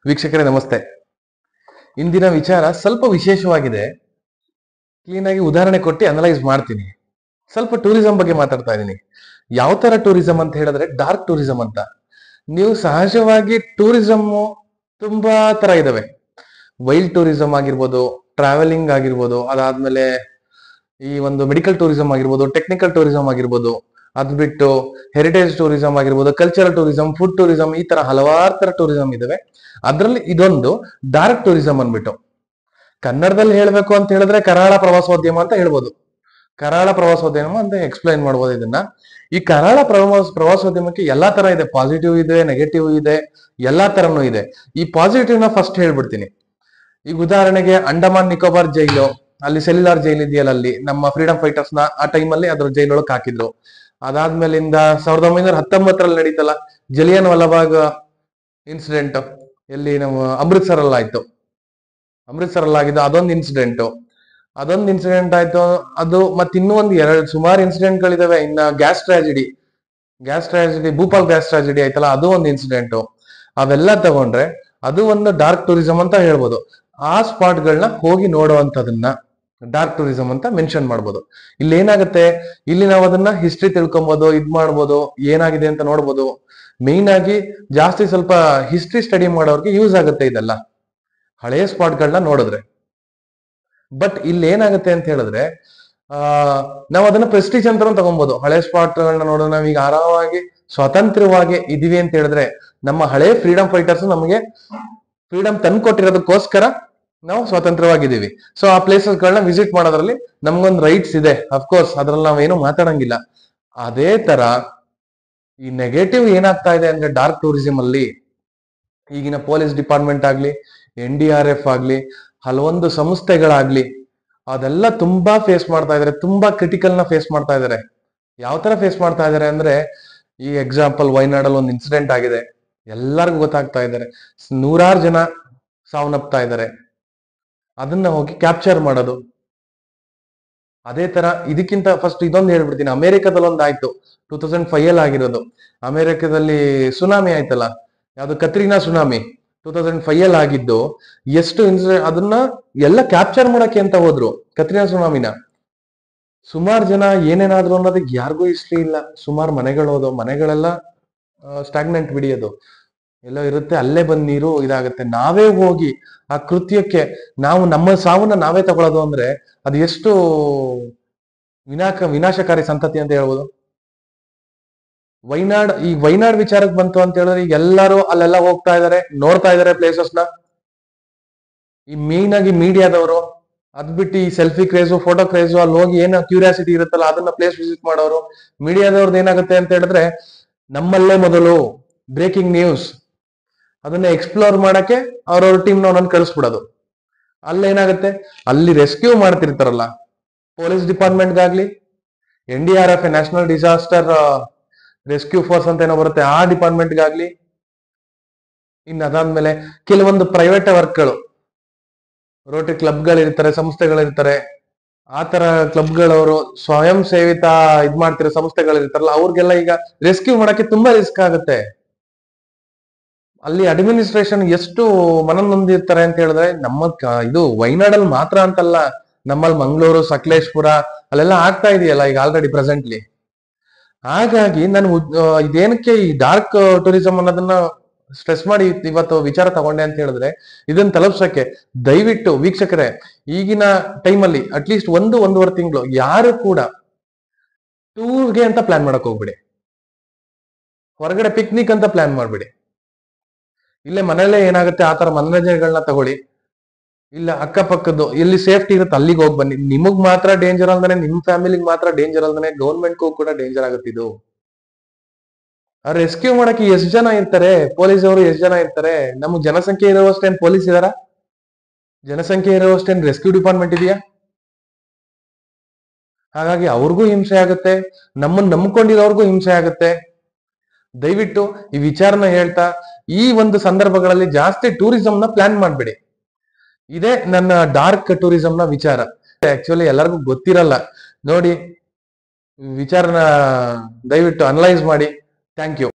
ವೀಕ್ಷಕರೇ ನಮಸ್ತೆ. ಇಂದಿನ ವಿಚಾರ ಸ್ವಲ್ಪ ವಿಶೇಷವಾಗಿದೆ. ಕ್ಲೀನ್ ಆಗಿ ಉದಾಹರಣೆ ಕೊಟ್ಟು ಅನಲೈಸ್ ಮಾಡ್ತೀನಿ. ಸ್ವಲ್ಪ ಟೂರಿಸಂ ಬಗ್ಗೆ ಮಾತಾಡ್ತಾ ಇದ್ದೀನಿ. ಯಾವ ತರ ಟೂರಿಸಂ ಅಂತ ಹೇಳಿದ್ರೆ ಡಾರ್ಕ್ ಟೂರಿಸಂ ಅಂತ. ನೀವು ಸಹಜವಾಗಿ ಟೂರಿಸಂ ತುಂಬಾ ತರ ಇದಾವೆ. ವೈಲ್ಡ್ ಟೂರಿಸಂ ಆಗಿರ್ಬೋದು, ಟ್ರಾವೆಲಿಂಗ್ ಆಗಿರ್ಬೋದು, ಅದಾದ್ಮೇಲೆ ಈ ಒಂದು ಮೆಡಿಕಲ್ ಟೂರಿಸಂ ಆಗಿರ್ಬೋದು, ಟೆಕ್ನಿಕಲ್ ಟೂರಿಸಂ ಆಗಿರ್ಬೋದು, ಅದ್ ಬಿಟ್ಟು ಹೆರಿಟೇಜ್ ಟೂರಿಸಂ ಆಗಿರ್ಬೋದು, ಕಲ್ಚರಲ್ ಟೂರಿಸಂ, ಫುಡ್ ಟೂರಿಸಂ, ಈ ತರ ಹಲವಾರು ತರ ಟೂರಿಸಂ ಇದಾವೆ. ಅದ್ರಲ್ಲಿ ಇದೊಂದು ಡಾರ್ಕ್ ಟೂರಿಸಂ ಅನ್ಬಿಟ್ಟು ಕನ್ನಡದಲ್ಲಿ ಹೇಳ್ಬೇಕು ಅಂತ ಹೇಳಿದ್ರೆ ಕರಾಳ ಪ್ರವಾಸೋದ್ಯಮ ಅಂತ ಹೇಳ್ಬೋದು. ಕರಾಳ ಪ್ರವಾಸೋದ್ಯಮ ಅಂತ ಎಕ್ಸ್ಪ್ಲೈನ್ ಮಾಡ್ಬೋದು ಇದನ್ನ. ಈ ಕರಾಳ ಪ್ರವಾಸೋದ್ಯಮಕ್ಕೆ ಎಲ್ಲಾ ತರ ಇದೆ. ಪಾಸಿಟಿವ್ ಇದೆ, ನೆಗೆಟಿವ್ ಇದೆ, ಎಲ್ಲಾ ತರನು ಇದೆ. ಈ ಪಾಸಿಟಿವ್ ನ ಫಸ್ಟ್ ಹೇಳ್ಬಿಡ್ತೀನಿ. ಈಗ ಉದಾಹರಣೆಗೆ ಅಂಡಮಾನ್ ನಿಕೋಬಾರ್ ಜೈಲು, ಅಲ್ಲಿ ಸೆಲ್ಯುಲಾರ್ ಜೈಲ್ ಇದೆಯಲ್ಲ, ಅಲ್ಲಿ ನಮ್ಮ ಫ್ರೀಡಂ ಫೈಟರ್ಸ್ ನ ಆ ಟೈಮಲ್ಲಿ ಅದ್ರ ಜೈಲೊಳಗೆ ಹಾಕಿದ್ರು. ಅದಾದ್ಮೇಲಿಂದ 1919 ನಡೀತಲ್ಲ ಜಲಿಯನ್ ವಾಲಾಬಾಗ್ ಇನ್ಸಿಡೆಂಟ್, ಎಲ್ಲಿ ನಮ್ಮ ಅಮೃತ್ಸರ್ ಅಲ್ಲಿ ಆಯ್ತು. ಅಮೃತ್ಸರ್ ಅಲ್ಲಿ ಆಗಿದ್ದು ಅದೊಂದು ಇನ್ಸಿಡೆಂಟ್ ಆಯ್ತು. ಅದು ಮತ್ತೆ ಇನ್ನೂ ಒಂದು ಸುಮಾರು ಇನ್ಸಿಡೆಂಟ್ ಗಳಿದಾವೆ. ಇನ್ನ gas tragedy, Bhopal gas tragedy ಆಯ್ತಲ್ಲ, ಅದು ಒಂದು ಇನ್ಸಿಡೆಂಟ್. ಅವೆಲ್ಲ ತಗೊಂಡ್ರೆ ಅದು ಒಂದು ಡಾರ್ಕ್ ಟೂರಿಸಂ ಅಂತ ಹೇಳ್ಬೋದು. ಆ ಸ್ಪಾಟ್ ಗಳನ್ನ ಹೋಗಿ ನೋಡುವಂತದನ್ನ ಡಾರ್ಕ್ ಟೂರಿಸಂ ಅಂತ ಮೆನ್ಷನ್ ಮಾಡ್ಬೋದು. ಇಲ್ಲಿ ಏನಾಗುತ್ತೆ, ಇಲ್ಲಿ ನಾವು ಅದನ್ನ ಹಿಸ್ಟ್ರಿ ತಿಳ್ಕೊಬಹುದು, ಇದ್ ಮಾಡ್ಬೋದು, ಏನಾಗಿದೆ ಅಂತ ನೋಡ್ಬೋದು. ಮೇನ್ ಆಗಿ ಜಾಸ್ತಿ ಸ್ವಲ್ಪ ಹಿಸ್ಟ್ರಿ ಸ್ಟಡಿ ಮಾಡೋರ್ಗೆ ಯೂಸ್ ಆಗುತ್ತೆ ಇದೆಲ್ಲ, ಹಳೆಯ ಸ್ಪಾಟ್ ಗಳನ್ನ ನೋಡಿದ್ರೆ. ಬಟ್ ಇಲ್ಲಿ ಏನಾಗುತ್ತೆ ಅಂತ ಹೇಳಿದ್ರೆ, ನಾವು ಅದನ್ನ ಪ್ರೆಸ್ಟೀಜ್ ಅಂತ ತಗೊಬಹುದು. ಹಳೆ ಸ್ಪಾಟ್ ಗಳನ್ನ ನೋಡೋಣ, ನಾವೀಗ ಆರಾಮಾಗಿ ಸ್ವತಂತ್ರವಾಗಿ ಇದೀವಿ ಅಂತ ಹೇಳಿದ್ರೆ, ನಮ್ಮ ಹಳೆ ಫ್ರೀಡಂ ಫೈಟರ್ಸ್ ನಮಗೆ ಫ್ರೀಡಂ ತಂದ್ಕೊಟ್ಟಿರೋದಕ್ಕೋಸ್ಕರ ನಾವು ಸ್ವತಂತ್ರವಾಗಿದ್ದೀವಿ. ಸೊ ಆ ಪ್ಲೇಸಸ್ ಗಳನ್ನ ವಿಸಿಟ್ ಮಾಡೋದ್ರಲ್ಲಿ ನಮ್ಗೊಂದು ರೈಟ್ಸ್ ಇದೆ, ಅಫ್ಕೋರ್ಸ್, ಅದ್ರಲ್ಲಿ ನಾವೇನು ಮಾತಾಡಂಗಿಲ್ಲ. ಅದೇ ತರ ಈ ನೆಗೆಟಿವ್ ಏನಾಗ್ತಾ ಇದೆ ಅಂದ್ರೆ ಡಾರ್ಕ್ ಟೂರಿಸಂ ಅಲ್ಲಿ, ಈಗಿನ ಪೊಲೀಸ್ ಡಿಪಾರ್ಟ್ಮೆಂಟ್ ಆಗ್ಲಿ, NDRF ಆಗ್ಲಿ, ಹಲವೊಂದು ಸಂಸ್ಥೆಗಳಾಗ್ಲಿ, ಅದೆಲ್ಲ ತುಂಬಾ ಫೇಸ್ ಮಾಡ್ತಾ ಇದಾರೆ. ತುಂಬಾ ಕ್ರಿಟಿಕಲ್ ನ ಫೇಸ್ ಮಾಡ್ತಾ ಇದಾರೆ. ಯಾವ ತರ ಫೇಸ್ ಮಾಡ್ತಾ ಇದಾರೆ ಅಂದ್ರೆ, ಈ ಎಕ್ಸಾಂಪಲ್ ವಯನಾಡಲ್ಲಿ ಒಂದು ಇನ್ಸಿಡೆಂಟ್ ಆಗಿದೆ, ಎಲ್ಲರಿಗೂ ಗೊತ್ತಾಗ್ತಾ ಇದ್ದಾರೆ. ನೂರಾರು ಜನ ಸಾವನ್ನಪ್ತಾ ಇದ್ದಾರೆ. ಅದನ್ನ ಹೋಗಿ ಕ್ಯಾಪ್ಚರ್ ಮಾಡೋದು. ಅದೇ ತರ ಇದಕ್ಕಿಂತ ಫಸ್ಟ್ ಇದೊಂದು ಹೇಳ್ಬಿಡ್ತೀನಿ. ಅಮೆರಿಕದಲ್ಲಿ ಒಂದು ಆಯ್ತು, 2005 ಅಲ್ಲಿ ಆಗಿರೋದು. ಅಮೆರಿಕದಲ್ಲಿ ಸುನಾಮಿ ಆಯ್ತಲ್ಲ, ಯಾವ್ದು ಕತ್ರಿನಾ ಸುನಾಮಿ, 2005 ಅಲ್ಲಿ ಆಗಿದ್ದು. ಎಷ್ಟು ಇನ್ಸಿಡೆಂಟ್, ಅದನ್ನ ಎಲ್ಲ ಕ್ಯಾಪ್ಚರ್ ಮಾಡಕ್ಕೆ ಅಂತ ಹೋದ್ರು ಕತ್ರಿನಾ ಸುನಾಮಿನ. ಸುಮಾರು ಜನ ಏನೇನಾದ್ರು ಅನ್ನೋದಕ್ಕೆ ಯಾರಿಗೂ ಇಷ್ಟ ಇಲ್ಲ. ಸುಮಾರು ಮನೆಗಳು ಹೋದವು, ಮನೆಗಳೆಲ್ಲ ಸ್ಟಾಗ್ನೆಂಟ್ ಬಿಡಿಯೋದು ಎಲ್ಲ ಇರುತ್ತೆ, ಅಲ್ಲೇ ಬಂದ್ ನೀರು ಇದಾಗುತ್ತೆ. ನಾವೇ ಹೋಗಿ ಆ ಕೃತ್ಯಕ್ಕೆ ನಮ್ಮ ಸಾವನ್ನ ನಾವೇ ತಗೊಳ್ಳೋದು ಅಂದ್ರೆ ಅದು ಎಷ್ಟು ವಿನಾಶಕಾರಿ ಸಂತತಿ ಅಂತ ಹೇಳ್ಬೋದು. ವೈನಾಡ್ ವಿಚಾರಕ್ಕೆ ಬಂತು ಅಂತ ಹೇಳಿದ್ರೆ, ಈಗ ಎಲ್ಲರೂ ಅಲ್ಲೆಲ್ಲ ಹೋಗ್ತಾ ಇದಾರೆ, ನೋಡ್ತಾ ಇದಾರೆ ಪ್ಲೇಸಸ್ ನ. ಈ ಮೇನ್ ಆಗಿ ಮೀಡಿಯಾದವರು, ಅದ್ ಬಿಟ್ಟು ಈ ಸೆಲ್ಫಿ ಕ್ರೇಜು, ಫೋಟೋ ಕ್ರೇಜು, ಅಲ್ಲಿ ಹೋಗಿ ಏನೋ ಕ್ಯೂರಿಯಾಸಿಟಿ ಇರುತ್ತಲ್ಲ ಅದನ್ನ ಪ್ಲೇಸ್ ವಿಸಿಟ್ ಮಾಡೋರು. ಮೀಡಿಯಾದವ್ರದ್ದು ಏನಾಗುತ್ತೆ ಅಂತ ಹೇಳಿದ್ರೆ, ನಮ್ಮಲ್ಲೇ ಮೊದಲು ಬ್ರೇಕಿಂಗ್ ನ್ಯೂಸ್, ಅದನ್ನ ಎಕ್ಸ್ಪ್ಲೋರ್ ಮಾಡಕ್ಕೆ ಅವ್ರವ್ರ ಟೀಮ್ ಒಂದೊಂದು ಕಳಿಸ್ಬಿಡೋದು. ಅಲ್ಲೇನಾಗುತ್ತೆ, ಅಲ್ಲಿ ರೆಸ್ಕ್ಯೂ ಮಾಡ್ತಿರ್ತಾರಲ್ಲ ಪೊಲೀಸ್ ಡಿಪಾರ್ಟ್ಮೆಂಟ್ಗಾಗ್ಲಿ, NDRF national disaster rescue force ಅಂತ ಏನೋ ಬರುತ್ತೆ, ಆ ಡಿಪಾರ್ಟ್ಮೆಂಟ್ಗಾಗ್ಲಿ, ಇನ್ನು ಅದಾದ್ಮೇಲೆ ಕೆಲವೊಂದು ಪ್ರೈವೇಟ್ ವರ್ಕ್ಗಳು, ರೋಟರಿ ಕ್ಲಬ್ಗಳಿರ್ತಾರೆ, ಸಂಸ್ಥೆಗಳಿರ್ತಾರೆ, ಆ ತರ ಕ್ಲಬ್ಗಳವರು ಸ್ವಯಂ ಸೇವಿತ ಇದ್ ಮಾಡ್ತಿರೋ ಸಂಸ್ಥೆಗಳಿರ್ತಾರಲ್ಲ, ಅವ್ರಿಗೆಲ್ಲ ಈಗ ರೆಸ್ಕ್ಯೂ ಮಾಡಕ್ಕೆ ತುಂಬಾ ರಿಸ್ಕ್ ಆಗುತ್ತೆ. ಅಲ್ಲಿ ಅಡ್ಮಿನಿಸ್ಟ್ರೇಷನ್ ಎಷ್ಟು ಮನನೊಂದಿರ್ತಾರೆ ಅಂತ ಹೇಳಿದ್ರೆ, ಇದು ವಯನಾಡಲ್ಲಿ ಮಾತ್ರ ಅಂತಲ್ಲ, ನಮ್ಮಲ್ಲಿ ಮಂಗಳೂರು, ಸಕಲೇಶ್ಪುರ ಅಲ್ಲೆಲ್ಲ ಆಗ್ತಾ ಇದೆಯಲ್ಲ ಈಗ ಆಲ್ರೆಡಿ ಪ್ರೆಸೆಂಟ್ಲಿ. ಹಾಗಾಗಿ ನಾನು ಇದೇನಕ್ಕೆ ಈ ಡಾರ್ಕ್ ಟೂರಿಸಂ ಅನ್ನೋದನ್ನ ಸ್ಟ್ರೆಸ್ ಮಾಡಿ ಇವತ್ತು ವಿಚಾರ ತಗೊಂಡೆ ಅಂತ ಹೇಳಿದ್ರೆ, ಇದನ್ನ ತಲುಪ್ಸಕ್ಕೆ ದಯವಿಟ್ಟು ವೀಕ್ಷಕರೇ, ಈಗಿನ ಟೈಮಲ್ಲಿ ಅಟ್ಲೀಸ್ಟ್ ಒಂದೂವರೆ ತಿಂಗಳು ಯಾರು ಕೂಡ ಟೂರ್ಗೆ ಅಂತ ಪ್ಲಾನ್ ಮಾಡಕ್ ಹೋಗ್ಬಿಡಿ. ಹೊರಗಡೆ ಪಿಕ್ನಿಕ್ ಅಂತ ಪ್ಲಾನ್ ಮಾಡ್ಬಿಡಿ. ಇಲ್ಲೇ ಮನೆಯಲ್ಲೇ ಏನಾಗುತ್ತೆ ಆ ತರ ಮನೋರಂಜನೆಗಳನ್ನ ತಗೊಳ್ಳಿ. ಇಲ್ಲ ಅಕ್ಕಪಕ್ಕದ್ದು ಎಲ್ಲಿ ಸೇಫ್ಟಿ ಇರುತ್ತೆ ಅಲ್ಲಿಗೆ ಹೋಗಿ ಬನ್ನಿ. ನಿಮಗ್ ಮಾತ್ರ ಡೇಂಜರ್ ಅಲ್ದಾನೆ, ನಿಮ್ ಫ್ಯಾಮಿಲಿಗೆ ಮಾತ್ರ ಡೇಂಜರ್ ಅಲ್ದಾನೆ, ಗೌರ್ಮೆಂಟ್ಗೂ ಕೂಡ ಡೇಂಜರ್ ಆಗುತ್ತೆ ಇದು. ರೆಸ್ಕ್ಯೂ ಮಾಡಕ್ಕೆ ಎಷ್ಟು ಜನ ಇರ್ತಾರೆ, ಪೊಲೀಸ್ ಅವರು ಎಷ್ಟು ಜನ ಇರ್ತಾರೆ? ನಮ್ಗ್ ಜನಸಂಖ್ಯೆ ಇರೋವಷ್ಟೇನ್ ಪೊಲೀಸ್ ಇದಾರ? ಜನಸಂಖ್ಯೆ ಇರೋವಷ್ಟೇನ್ ರೆಸ್ಕ್ಯೂ ಡಿಪಾರ್ಟ್ಮೆಂಟ್ ಇದೆಯಾ? ಹಾಗಾಗಿ ಅವ್ರಿಗೂ ಹಿಂಸೆ ಆಗುತ್ತೆ, ನಮ್ಮನ್ನ ನಂಬ್ಕೊಂಡಿರೋರ್ಗೂ ಹಿಂಸೆ ಆಗುತ್ತೆ. ದಯವಿಟ್ಟು ಈ ವಿಚಾರನ ಹೇಳ್ತಾ, ಈ ಒಂದು ಸಂದರ್ಭಗಳಲ್ಲಿ ಜಾಸ್ತಿ ಟೂರಿಸಂ ನ ಪ್ಲಾನ್ ಮಾಡ್ಬೇಡಿ. ಇದೇ ನನ್ನ ಡಾರ್ಕ್ ಟೂರಿಸಂ ನ ವಿಚಾರ. ಆಕ್ಚುಲಿ ಎಲ್ಲರಿಗೂ ಗೊತ್ತಿರಲ್ಲ. ನೋಡಿ, ವಿಚಾರನ ದಯವಿಟ್ಟು ಅನಲೈಸ್ ಮಾಡಿ. Thank you.